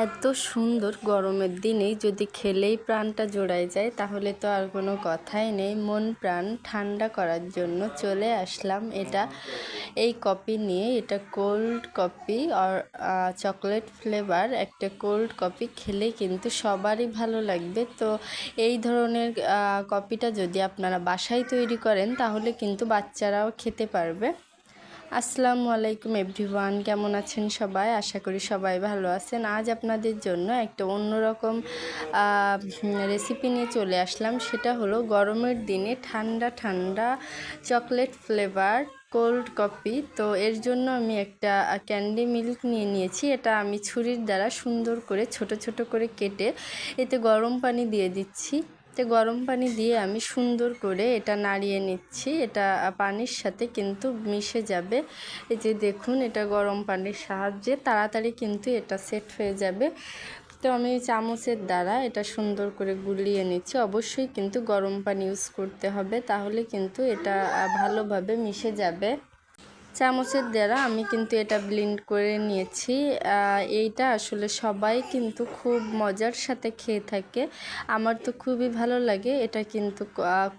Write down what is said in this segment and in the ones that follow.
এত সুন্দর গরমের দিনেই যদি খেলেই প্রাণটা জোড়ায় যায় তাহলে তো আর কোনো কথাই নেই। মন প্রাণ ঠান্ডা করার জন্য চলে আসলাম এই কফি নিয়ে। এটা কোল্ড কফি আর চকলেট ফ্লেভার একটা কোল্ড কফি খেলে কিন্তু সবারই ভালো লাগবে। তো এই ধরনের কফিটা যদি আপনারা বাসায় তৈরি করেন তাহলে কিন্তু বাচ্চারাও খেতে পারবে। আসসালামু আলাইকুম এভরিওয়ান, কেমন আছেন সবাই? আশা করি সবাই ভালো আছেন। আজ আপনাদের জন্য একটা অন্যরকম রেসিপি নিয়ে চলে আসলাম। সেটা হলো গরমের দিনে ঠান্ডা ঠান্ডা চকলেট ফ্লেভার কোল্ড কফি। তো এর জন্য আমি একটা ক্যান্ডি মিল্ক নিয়ে নিয়েছি। এটা আমি ছুরির দ্বারা সুন্দর করে ছোট ছোট করে কেটে এতে গরম পানি দিয়ে দিচ্ছি। তো গরম পানি দিয়ে আমি সুন্দর করে এটা নাড়িয়ে নিচ্ছি। এটা পানির সাথে কিন্তু মিশে যাবে। এই যে দেখুন, এটা গরম পানির সাহায্যে তাড়াতাড়ি কিন্তু এটা সেট হয়ে যাবে। তো আমি চামচের দ্বারা এটা সুন্দর করে গুলিয়ে নিচ্ছি। অবশ্যই কিন্তু গরম পানি ইউজ করতে হবে, তাহলে কিন্তু এটা ভালোভাবে মিশে যাবে। চামচের দ্বারা আমি কিন্তু এটা ব্লেন্ড করে নিয়েছি। এইটা আসলে সবাই কিন্তু খুব মজার সাথে খেয়ে থাকে। আমার তো খুবই ভালো লাগে। এটা কিন্তু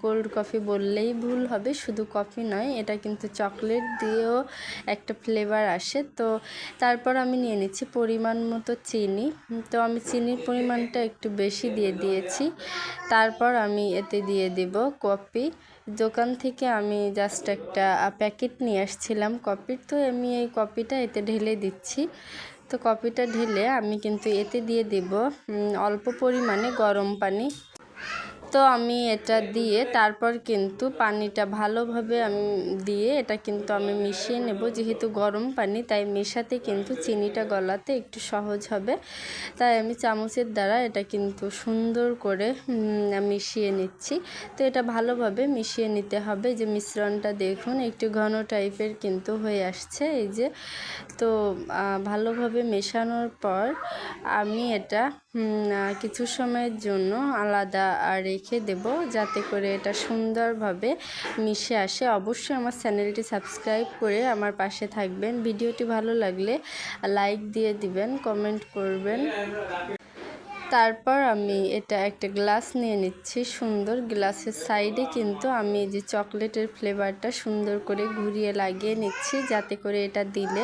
কোল্ড কফি বললেই ভুল হবে। শুধু কফি নয়, এটা কিন্তু চকলেট দিয়েও একটা ফ্লেভার আসে। তো তারপর আমি নিয়ে নিচ্ছি পরিমাণ মতো চিনি। তো আমি চিনির পরিমাণটা একটু বেশি দিয়ে দিয়েছি। তারপর আমি এতে দিয়ে দেব কফি। দোকান থেকে আমি জাস্ট একটা প্যাকেট নিয়ে আসছিলাম কফির। তো আমি এই কফিটা এতে ঢেলে দিচ্ছি। তো কফিটা ঢেলে আমি কিন্তু এতে দিয়ে দেব অল্প পরিমাণে গরম পানি। তো আমি এটা দিয়ে তারপর কিন্তু পানিটা ভালোভাবে আমি দিয়ে এটা কিন্তু আমি মিশিয়ে নেব। যেহেতু গরম পানি, তাই মেশাতে কিন্তু চিনিটা গলাতে একটু সহজ হবে। তাই আমি চামচের দ্বারা এটা কিন্তু সুন্দর করে মিশিয়ে নিচ্ছি। তো এটা ভালোভাবে মিশিয়ে নিতে হবে। যে মিশ্রণটা দেখুন একটু ঘন টাইপের কিন্তু হয়ে আসছে। এই যে, তো ভালোভাবে মেশানোর পর আমি এটা কিছু সময়ের জন্য আলাদা রেখে দেব, যাতে করে এটা সুন্দরভাবে মিশে আসে। অবশ্যই আমার চ্যানেলটি সাবস্ক্রাইব করে আমার পাশে থাকবেন। ভিডিওটি ভালো লাগলে লাইক দিয়ে দিবেন, কমেন্ট করবেন। তারপর আমি এটা একটা গ্লাস নিয়ে নিচ্ছি। সুন্দর গ্লাসের সাইডে কিন্তু আমি যে চকলেটের ফ্লেভারটা সুন্দর করে ঘুরিয়ে লাগিয়ে নিচ্ছি, যাতে করে এটা দিলে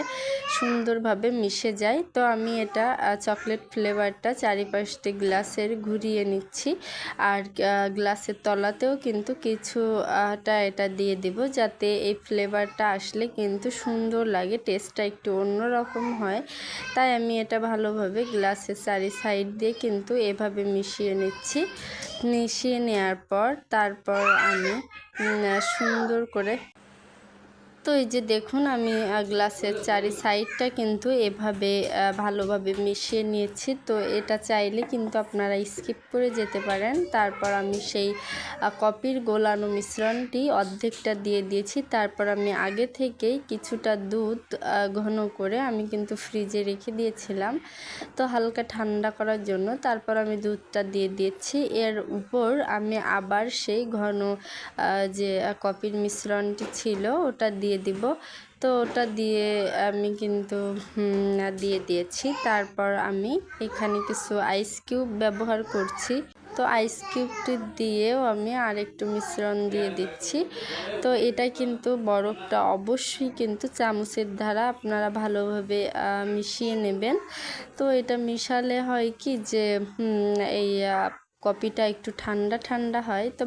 সুন্দরভাবে মিশে যায়। তো আমি এটা চকলেট ফ্লেভারটা চারিপাশে গ্লাসের ঘুরিয়ে নিচ্ছি। আর গ্লাসের তলাতেও কিন্তু কিছুটা এটা দিয়ে দেব, যাতে এই ফ্লেভারটা আসলে কিন্তু সুন্দর লাগে, টেস্টটা একটু অন্যরকম হয়। তাই আমি এটা ভালোভাবে গ্লাসের চারি সাইড দিয়ে কিন্তু এভাবে মিশিয়ে নিচ্ছি। মিশিয়ে নেওয়ার পর তারপর আমি সুন্দর করে, তো এই যে দেখুন, আমি গ্লাসের চারি সাইডটা কিন্তু এভাবে ভালোভাবে মিশিয়ে নিয়েছি। তো এটা চাইলে কিন্তু আপনারা স্কিপ করে যেতে পারেন। তারপর আমি সেই কফির গোলানো মিশ্রণটি অর্ধেকটা দিয়ে দিয়েছি। তারপর আমি আগে থেকেই কিছুটা দুধ ঘন করে আমি কিন্তু ফ্রিজে রেখে দিয়েছিলাম, তো হালকা ঠান্ডা করার জন্য। তারপর আমি দুধটা দিয়ে দিয়েছি। এর উপর আমি আবার সেই ঘন যে কফির মিশ্রণটি ছিল ওটা দিয়ে দিব। তো ওটা দিয়ে আমি কিন্তু দিয়ে দিয়েছি। তারপর আমি এখানে কিছু আইস কিউব ব্যবহার করছি। তো আইস কিউবটি দিয়েও আমি আরেকটু মিশ্রণ দিয়ে দিচ্ছি। তো এটা কিন্তু বরফটা অবশ্যই কিন্তু চামচের দ্বারা আপনারা ভালোভাবে মিশিয়ে নেবেন। তো এটা মিশালে হয় কি যে এই কফিটা একটু ঠান্ডা ঠান্ডা হয়। তো